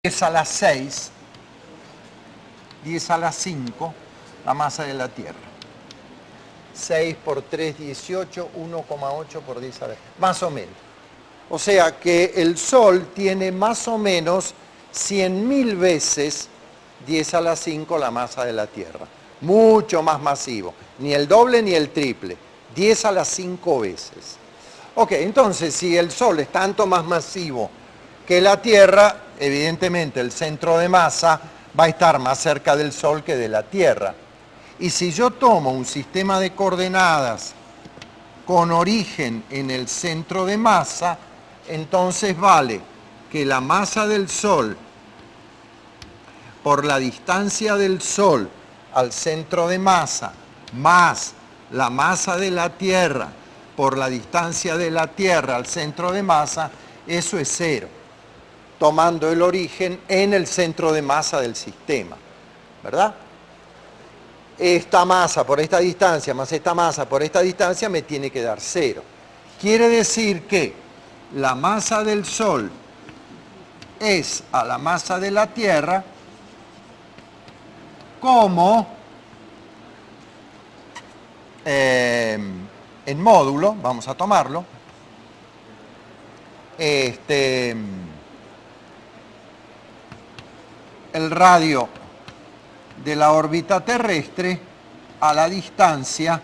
10 a la 6, 10 a la 5, la masa de la Tierra. 6 por 3, 18, 1,8 por 10 a la... Más o menos. O sea que el Sol tiene más o menos 100.000 veces 10 a la 5 la masa de la Tierra. Mucho más masivo. Ni el doble ni el triple. 10 a la 5 veces. Ok, entonces si el Sol es tanto más masivo que la Tierra, evidentemente el centro de masa va a estar más cerca del Sol que de la Tierra. Y si yo tomo un sistema de coordenadas con origen en el centro de masa, entonces vale que la masa del Sol por la distancia del Sol al centro de masa más la masa de la Tierra por la distancia de la Tierra al centro de masa, eso es 0, tomando el origen en el centro de masa del sistema, ¿verdad? Esta masa por esta distancia más esta masa por esta distancia me tiene que dar 0. Quiere decir que la masa del Sol es a la masa de la Tierra como en módulo, vamos a tomarlo, el radio de la órbita terrestre a la distancia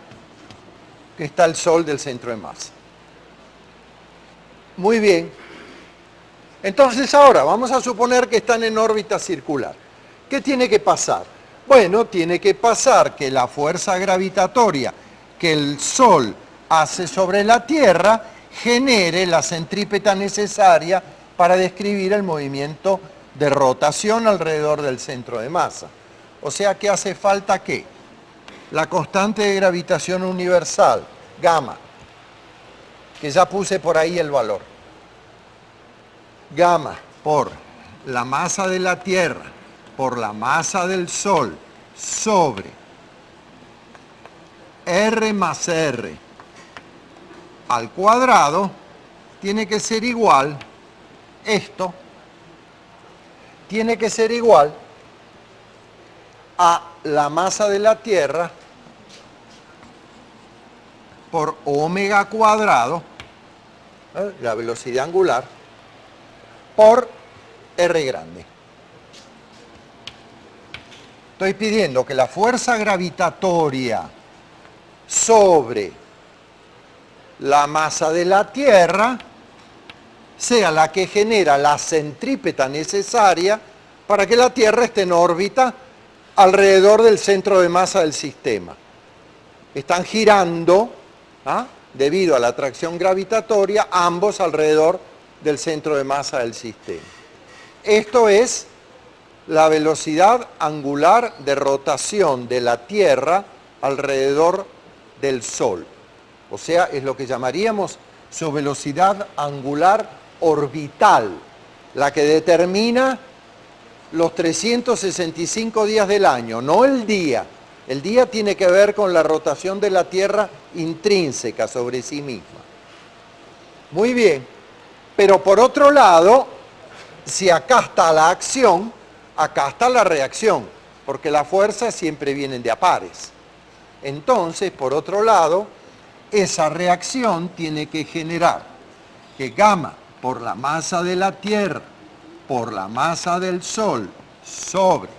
que está el Sol del centro de masa. Muy bien. Entonces ahora vamos a suponer que están en órbita circular. ¿Qué tiene que pasar? Bueno, tiene que pasar que la fuerza gravitatoria que el Sol hace sobre la Tierra genere la centrípeta necesaria para describir el movimiento de rotación alrededor del centro de masa. O sea que hace falta ¿qué? La constante de gravitación universal, gamma, que ya puse por ahí el valor. Gamma por la masa de la Tierra, por la masa del Sol, sobre R más R al cuadrado, tiene que ser igual, esto, tiene que ser igual a la masa de la Tierra por omega cuadrado, la velocidad angular, por R grande. Estoy pidiendo que la fuerza gravitatoria sobre la masa de la Tierra sea la que genera la centrípeta necesaria para que la Tierra esté en órbita alrededor del centro de masa del sistema. Están girando, debido a la atracción gravitatoria, ambos alrededor del centro de masa del sistema. Esto es la velocidad angular de rotación de la Tierra alrededor del Sol. O sea, es lo que llamaríamos su velocidad angular orbital, la que determina los 365 días del año, no el día. El día tiene que ver con la rotación de la Tierra intrínseca sobre sí misma. Muy bien, pero por otro lado, si acá está la acción, acá está la reacción, porque las fuerzas siempre vienen de a pares. Entonces, por otro lado, esa reacción tiene que generar que gamma por la masa de la Tierra, por la masa del Sol, sobre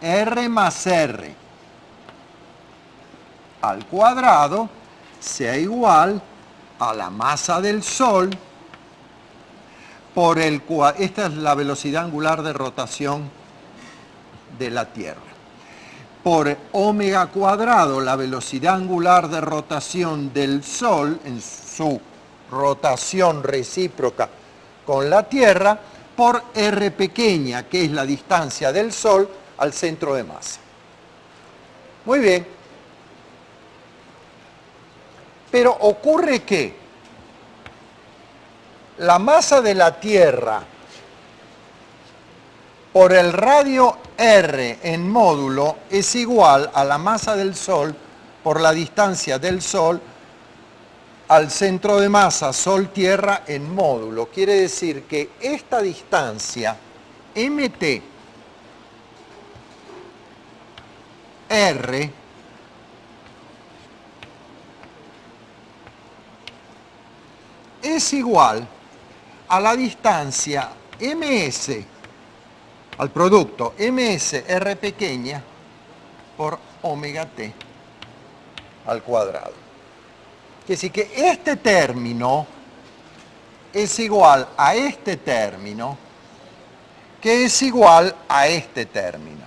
R más R al cuadrado sea igual a la masa del Sol por el cual, esta es la velocidad angular de rotación de la Tierra, por omega cuadrado, la velocidad angular de rotación del Sol en su rotación recíproca con la Tierra, por R pequeña, que es la distancia del Sol al centro de masa. Muy bien. Pero ocurre que la masa de la Tierra por el radio R en módulo es igual a la masa del Sol por la distancia del Sol al centro de masa Sol-Tierra en módulo. Quiere decir que esta distancia, MT, R, es igual a la distancia MS, al producto MS R pequeña por omega T al cuadrado. Quiere decir que este término es igual a este término, que es igual a este término.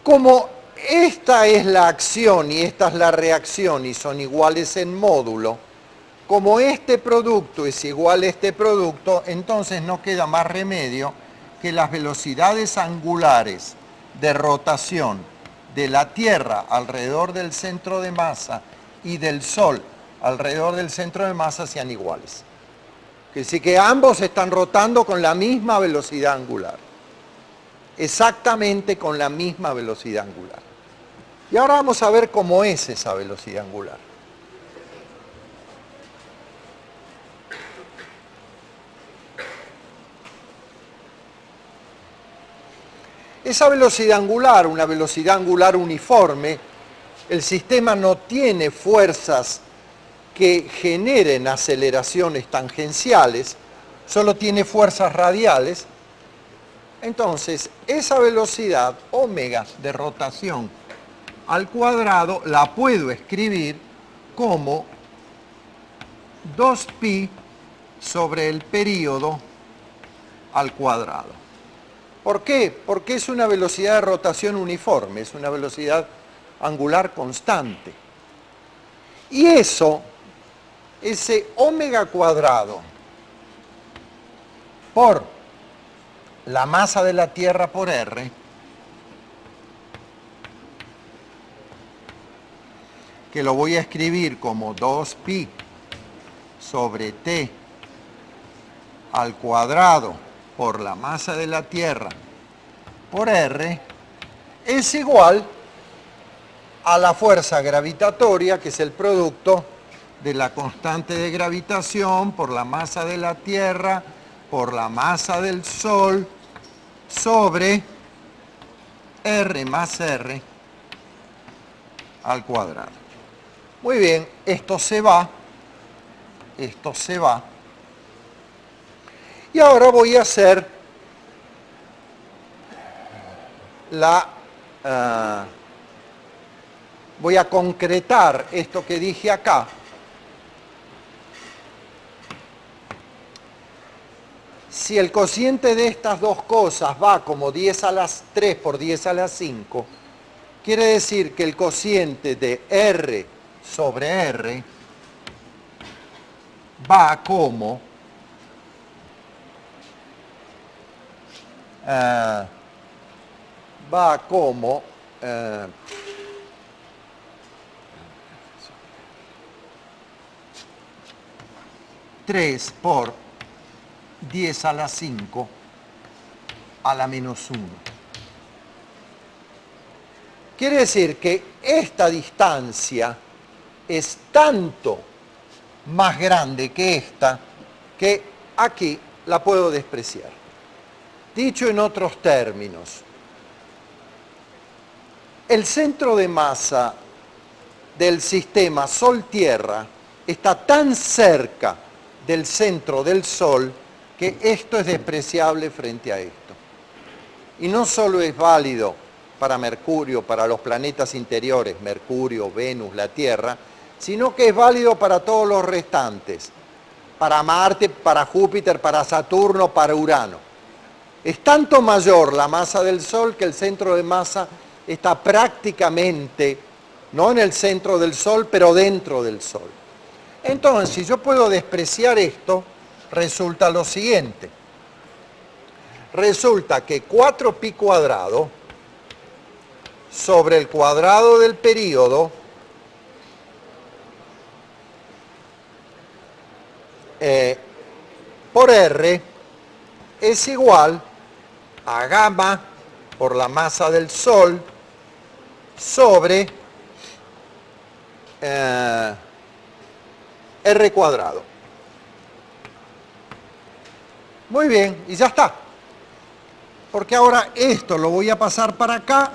Como esta es la acción y esta es la reacción y son iguales en módulo, como este producto es igual a este producto, entonces no queda más remedio que las velocidades angulares de rotación de la Tierra alrededor del centro de masa y del Sol alrededor del centro de masa sean iguales. Quiere decir que ambos están rotando con la misma velocidad angular. Exactamente con la misma velocidad angular. Y ahora vamos a ver cómo es esa velocidad angular. Esa velocidad angular, una velocidad angular uniforme, el sistema no tiene fuerzas que generen aceleraciones tangenciales, solo tiene fuerzas radiales. Entonces, esa velocidad, omega de rotación al cuadrado, la puedo escribir como 2pi sobre el período al cuadrado. ¿Por qué? Porque es una velocidad de rotación uniforme, es una velocidad angular constante. Y eso, ese omega cuadrado por la masa de la Tierra por R, que lo voy a escribir como 2pi sobre T al cuadrado por la masa de la Tierra por R, es igual a la fuerza gravitatoria, que es el producto de la constante de gravitación por la masa de la Tierra, por la masa del Sol, sobre R más R al cuadrado. Muy bien, esto se va. Y ahora voy a hacer voy a concretar esto que dije acá. Si el cociente de estas dos cosas va como 10 a la 3 por 10 a la 5, quiere decir que el cociente de R sobre R va como 3 por 10 a la 5 a la menos 1. Quiere decir que esta distancia es tanto más grande que esta, que aquí la puedo despreciar. Dicho en otros términos, el centro de masa del sistema Sol-Tierra está tan cerca del centro del Sol que esto es despreciable frente a esto. Y no solo es válido para Mercurio, para los planetas interiores, Mercurio, Venus, la Tierra, sino que es válido para todos los restantes, para Marte, para Júpiter, para Saturno, para Urano. Es tanto mayor la masa del Sol que el centro de masa está prácticamente, no en el centro del Sol, pero dentro del Sol. Entonces, si yo puedo despreciar esto, resulta lo siguiente. Resulta que 4pi cuadrado sobre el cuadrado del período por R es igual a gamma por la masa del Sol sobre R cuadrado. Muy bien, y ya está. Porque ahora esto lo voy a pasar para acá,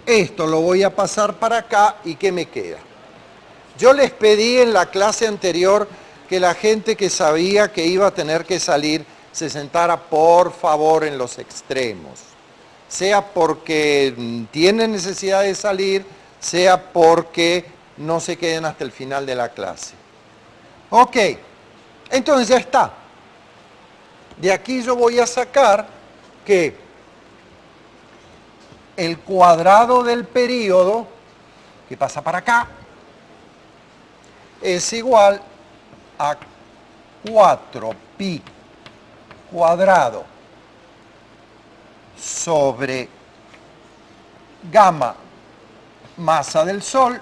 esto lo voy a pasar para acá, ¿y qué me queda? Yo les pedí en la clase anterior que la gente que sabía que iba a tener que salir se sentara por favor en los extremos. Sea porque tienen necesidad de salir, sea porque no se queden hasta el final de la clase. Ok, entonces ya está. De aquí yo voy a sacar que el cuadrado del período, que pasa para acá, es igual a 4pi cuadrado sobre gamma masa del Sol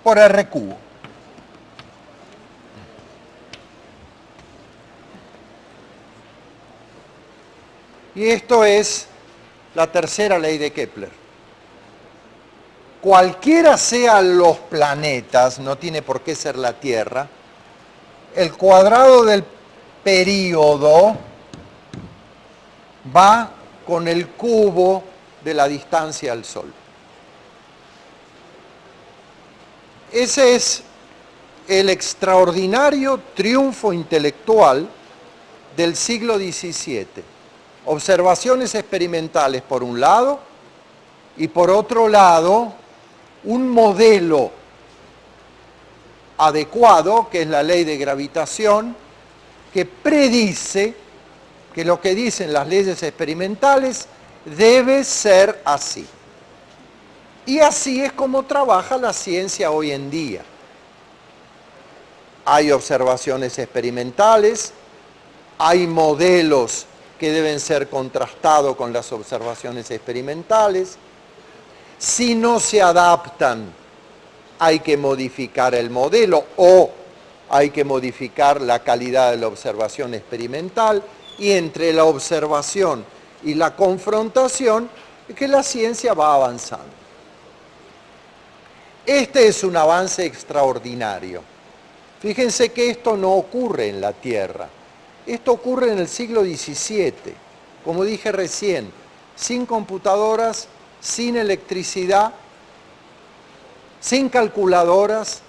por R cubo. Y esto es la tercera ley de Kepler. Cualquiera sean los planetas, no tiene por qué ser la Tierra, el cuadrado del período va con el cubo de la distancia al Sol. Ese es el extraordinario triunfo intelectual del siglo XVII. Observaciones experimentales por un lado y por otro lado un modelo adecuado, que es la ley de gravitación, que predice que lo que dicen las leyes experimentales debe ser así. Y así es como trabaja la ciencia hoy en día. Hay observaciones experimentales, hay modelos que deben ser contrastados con las observaciones experimentales. Si no se adaptan, hay que modificar el modelo o hay que modificar la calidad de la observación experimental, y entre la observación y la confrontación es que la ciencia va avanzando. Este es un avance extraordinario. Fíjense que esto no ocurre en la Tierra. Esto ocurre en el siglo XVII, como dije recién, sin computadoras, sin electricidad, sin calculadoras,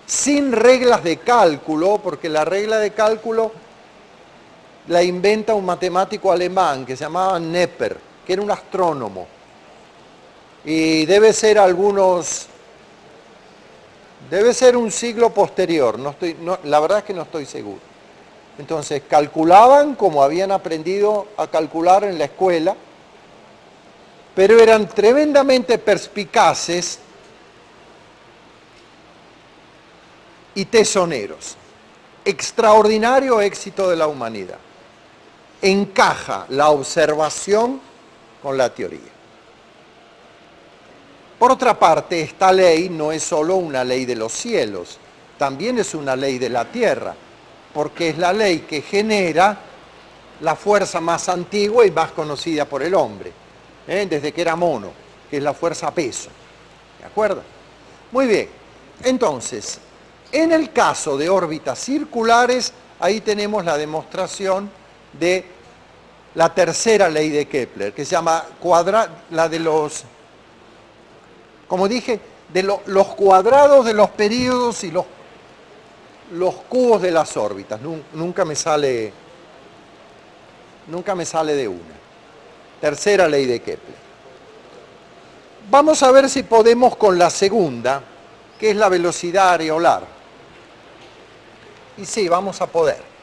sin reglas de cálculo, porque la regla de cálculo la inventa un matemático alemán que se llamaba Nepper, que era un astrónomo. Y debe ser un siglo posterior, la verdad es que no estoy seguro. Entonces calculaban como habían aprendido a calcular en la escuela, pero eran tremendamente perspicaces y tesoneros. Extraordinario éxito de la humanidad. Encaja la observación con la teoría. Por otra parte, esta ley no es solo una ley de los cielos, también es una ley de la tierra, porque es la ley que genera la fuerza más antigua y más conocida por el hombre, desde que era mono, que es la fuerza peso. ¿De acuerdo? Muy bien. Entonces, en el caso de órbitas circulares, ahí tenemos la demostración de la tercera ley de Kepler, que se llama la de los, como dije, de los cuadrados de los períodos y los cubos de las órbitas. Nunca me sale de una. Tercera ley de Kepler. Vamos a ver si podemos con la segunda, que es la velocidad areolar. Y sí, vamos a poder.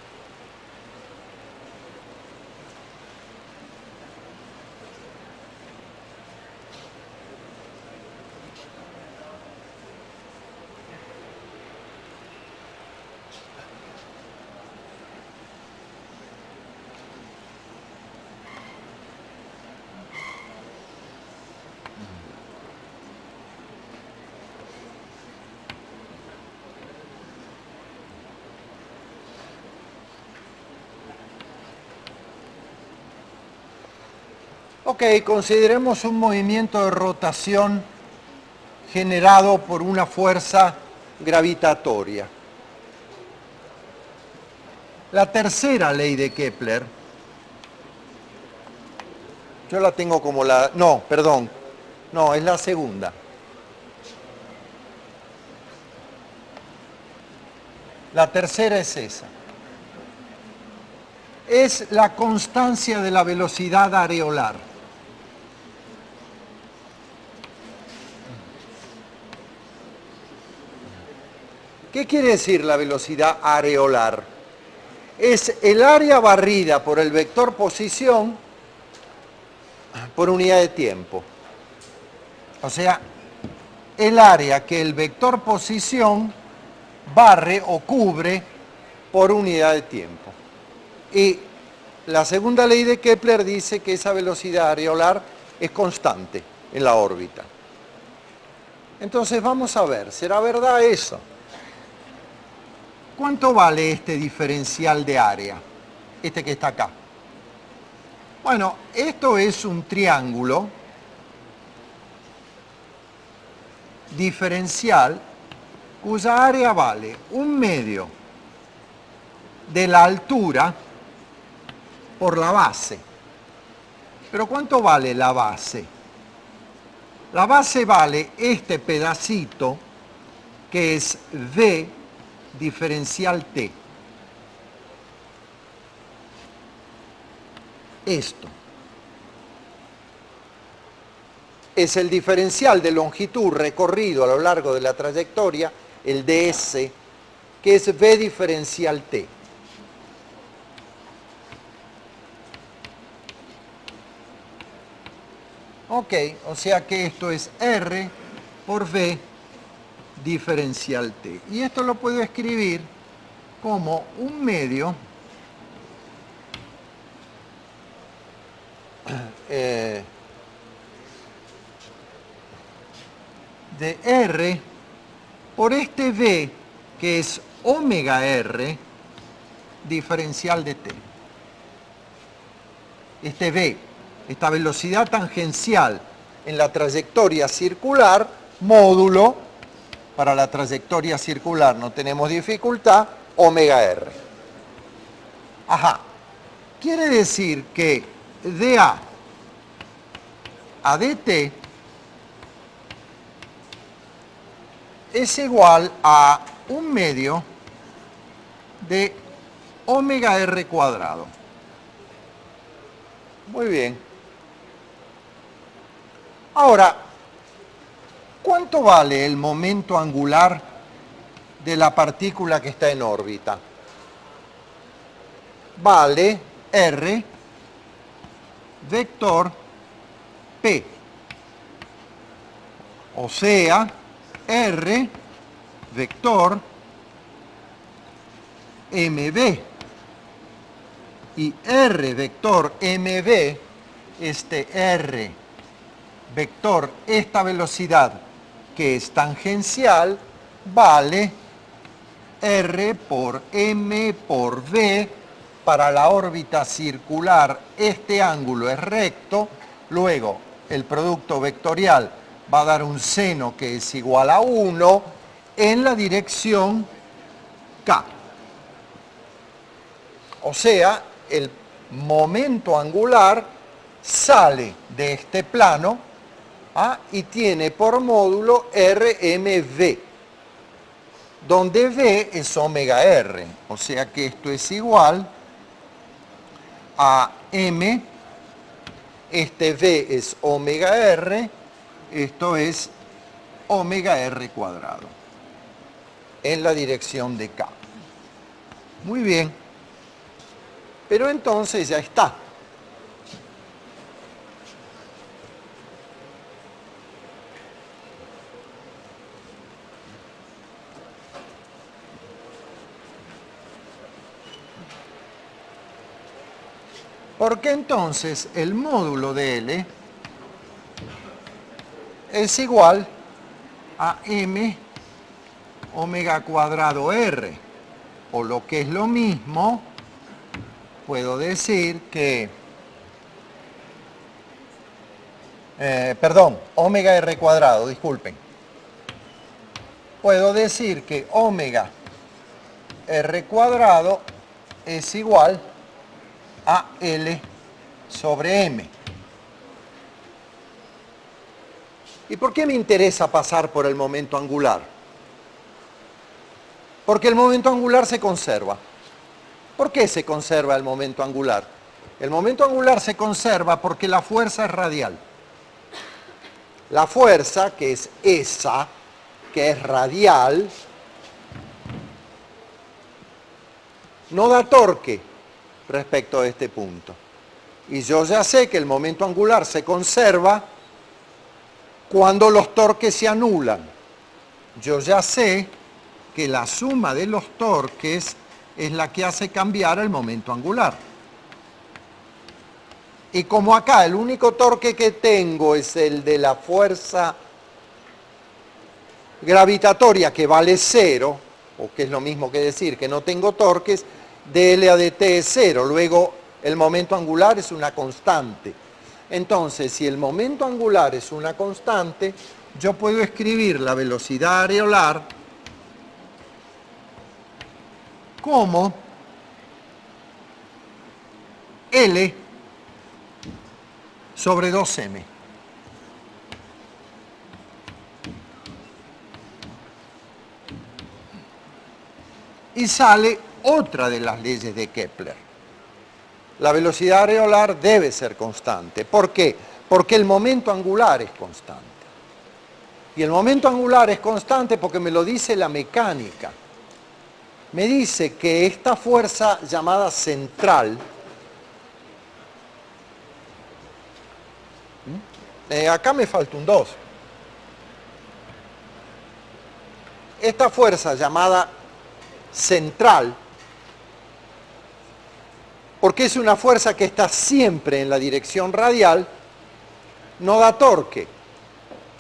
Ok, consideremos un movimiento de rotación generado por una fuerza gravitatoria. La tercera ley de Kepler, yo la tengo como la... No, perdón, no, es la segunda. La tercera es esa. Es la constancia de la velocidad areolar. ¿Qué quiere decir la velocidad areolar? Es el área barrida por el vector posición por unidad de tiempo. O sea, el área que el vector posición barre o cubre por unidad de tiempo. Y la segunda ley de Kepler dice que esa velocidad areolar es constante en la órbita. Entonces vamos a ver, ¿será verdad eso? ¿Cuánto vale este diferencial de área? Este que está acá. Bueno, esto es un triángulo diferencial cuya área vale 1/2 de la altura por la base. ¿Pero cuánto vale la base? La base vale este pedacito que es V diferencial T. Esto es el diferencial de longitud recorrido a lo largo de la trayectoria, el ds, que es V diferencial T. Ok, o sea que esto es R por V diferencial T. Y esto lo puedo escribir como 1/2 de R por este V, que es omega R diferencial de T. Este V, esta velocidad tangencial en la trayectoria circular, módulo, para la trayectoria circular no tenemos dificultad, omega R. Ajá. Quiere decir que dA a dt es igual a 1/2 de omega R cuadrado. Muy bien. Ahora, ¿cuánto vale el momento angular de la partícula que está en órbita? Vale R vector P. O sea, R vector MV. Y R vector MV, este R vector, esta velocidad que es tangencial, vale R por M por V. Para la órbita circular este ángulo es recto, luego el producto vectorial va a dar un seno que es igual a 1 en la dirección K. O sea, el momento angular sale de este plano y tiene por módulo RMV, donde V es omega R. O sea que esto es igual a M, este V es omega R, esto es omega R cuadrado, en la dirección de K. Muy bien. Pero entonces ya está. Porque entonces el módulo de L es igual a M omega cuadrado R. O lo que es lo mismo, puedo decir que perdón, omega r cuadrado, disculpen. Puedo decir que omega r cuadrado es igual a L sobre M. ¿Y por qué me interesa pasar por el momento angular? Porque el momento angular se conserva. ¿Por qué se conserva el momento angular? El momento angular se conserva porque la fuerza es radial. La fuerza, que es esa, que es radial, no da torque respecto a este punto. Y yo ya sé que el momento angular se conserva cuando los torques se anulan. Yo ya sé que la suma de los torques es la que hace cambiar el momento angular. Y como acá el único torque que tengo es el de la fuerza gravitatoria que vale 0, o que es lo mismo que decir que no tengo torques, dl a dt es 0. Luego el momento angular es una constante. Entonces, si el momento angular es una constante, yo puedo escribir la velocidad areolar como L sobre 2m. Y sale otra de las leyes de Kepler. La velocidad areolar debe ser constante. ¿Por qué? Porque el momento angular es constante. Y el momento angular es constante porque me lo dice la mecánica. Me dice que esta fuerza llamada central, acá me falta un 2. Esta fuerza llamada central, porque es una fuerza que está siempre en la dirección radial, no da torque,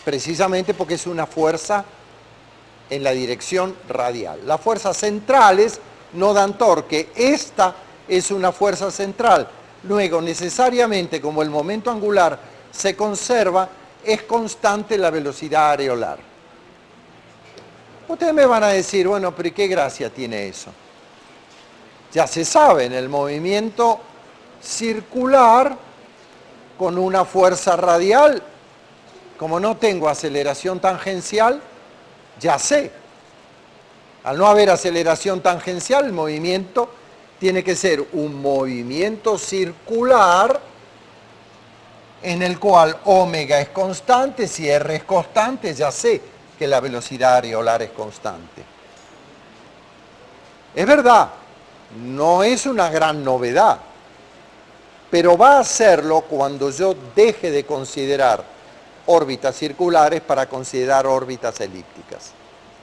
precisamente porque es una fuerza en la dirección radial. Las fuerzas centrales no dan torque, esta es una fuerza central. Luego, necesariamente, como el momento angular se conserva, es constante la velocidad areolar. Ustedes me van a decir, bueno, pero ¿y qué gracia tiene eso? Ya se sabe, en el movimiento circular, con una fuerza radial, como no tengo aceleración tangencial, ya sé. Al no haber aceleración tangencial, el movimiento tiene que ser un movimiento circular en el cual omega es constante. Si r es constante, ya sé que la velocidad areolar es constante. Es verdad, no es una gran novedad, pero va a serlo cuando yo deje de considerar órbitas circulares para considerar órbitas elípticas.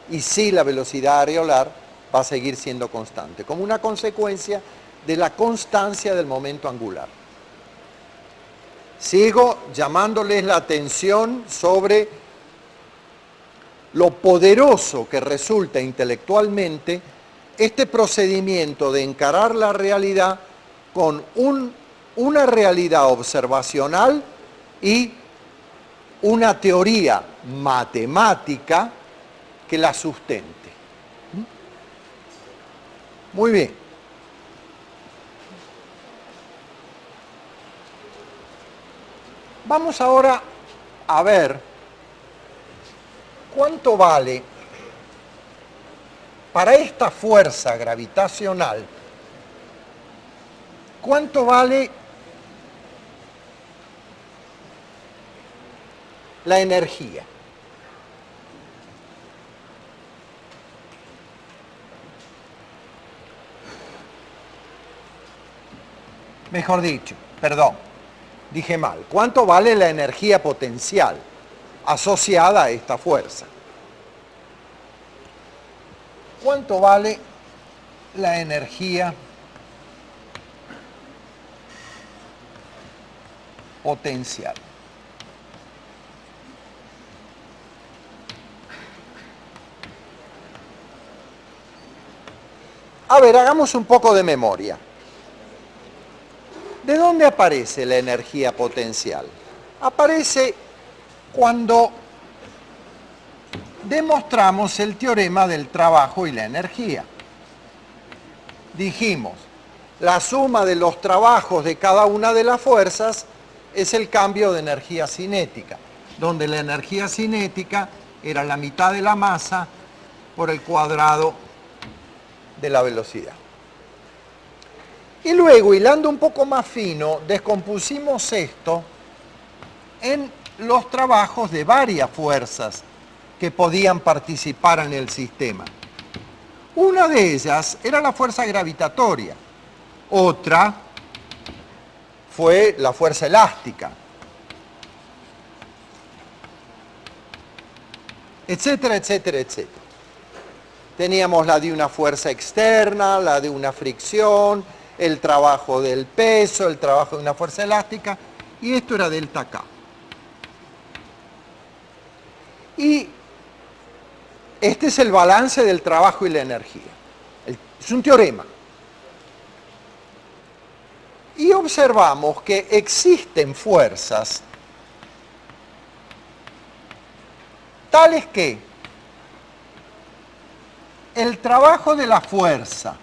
Y sí, la velocidad areolar va a seguir siendo constante, como una consecuencia de la constancia del momento angular. Sigo llamándoles la atención sobre lo poderoso que resulta intelectualmente este procedimiento de encarar la realidad con una realidad observacional y una teoría matemática que la sustente. Muy bien. Vamos ahora a ver cuánto vale para esta fuerza gravitacional, cuánto vale la energía. Mejor dicho, perdón, dije mal. ¿Cuánto vale la energía potencial asociada a esta fuerza? ¿Cuánto vale la energía potencial? A ver, hagamos un poco de memoria. ¿De dónde aparece la energía potencial? aparece cuando demostramos el teorema del trabajo y la energía. Dijimos, la suma de los trabajos de cada una de las fuerzas es el cambio de energía cinética, donde la energía cinética era la mitad de la masa por el cuadrado de la velocidad. Y luego, hilando un poco más fino, descompusimos esto en los trabajos de varias fuerzas que podían participar en el sistema. Una de ellas era la fuerza gravitatoria, otra fue la fuerza elástica, etcétera, etcétera, etcétera. Teníamos la de una fuerza externa, la de una fricción, el trabajo del peso, el trabajo de una fuerza elástica, y esto era delta K. Y este es el balance del trabajo y la energía. Es un teorema. Y observamos que existen fuerzas tales que el trabajo de la fuerza,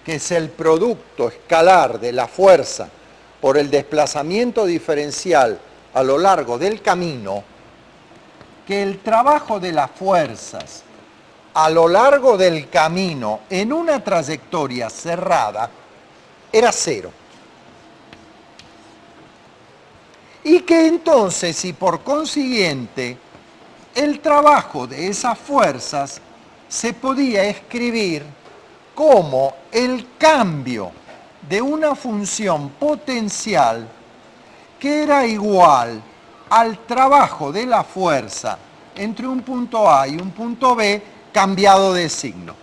que es el producto escalar de la fuerza por el desplazamiento diferencial a lo largo del camino, que el trabajo de las fuerzas a lo largo del camino en una trayectoria cerrada era cero. Y que entonces, y por consiguiente, el trabajo de esas fuerzas se podía escribir como el cambio de una función potencial que era igual al trabajo de la fuerza entre un punto A y un punto B cambiado de signo.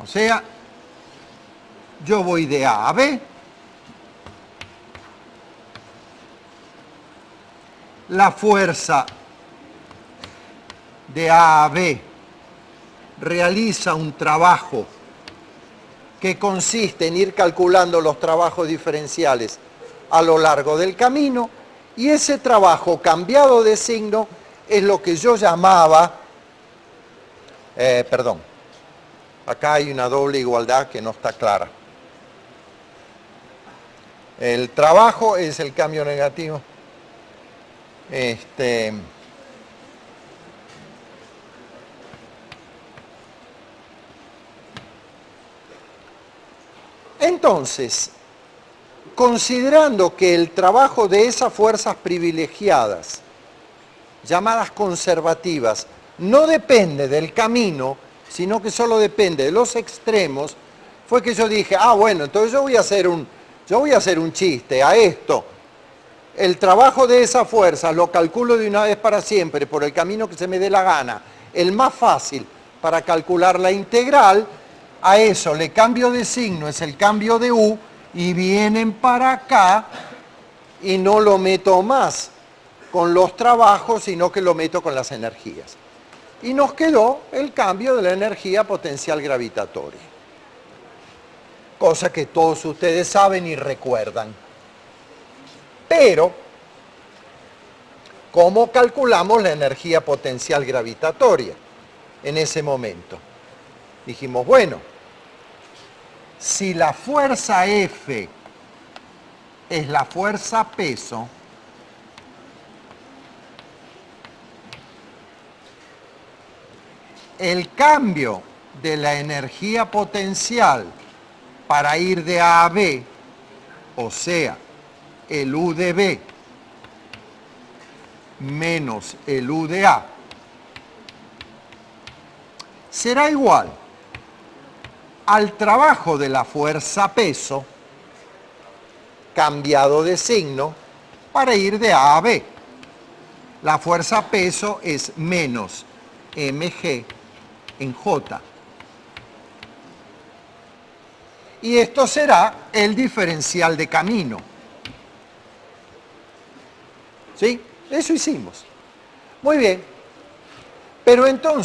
O sea, yo voy de A a B, la fuerza de A a B realiza un trabajo que consiste en ir calculando los trabajos diferenciales a lo largo del camino, y ese trabajo cambiado de signo es lo que yo llamaba, acá hay una doble igualdad que no está clara. El trabajo es el cambio negativo. Entonces, considerando que el trabajo de esas fuerzas privilegiadas, llamadas conservativas, no depende del camino, sino que solo depende de los extremos, fue que yo dije, bueno, entonces yo voy a hacer un chiste a esto. El trabajo de esas fuerzas lo calculo de una vez para siempre por el camino que se me dé la gana, el más fácil para calcular la integral. A eso le cambio de signo, es el cambio de U, y vienen para acá y no lo meto más con los trabajos, sino que lo meto con las energías. Y nos quedó el cambio de la energía potencial gravitatoria. Cosa que todos ustedes saben y recuerdan. Pero, ¿cómo calculamos la energía potencial gravitatoria en ese momento? Dijimos, bueno, si la fuerza F es la fuerza peso, el cambio de la energía potencial para ir de A a B, o sea, el U de B menos el U de A, será igual al trabajo de la fuerza peso cambiado de signo para ir de A a B. La fuerza peso es menos mg en J. Y esto será el diferencial de camino. ¿Sí? Eso hicimos. Muy bien. Pero entonces,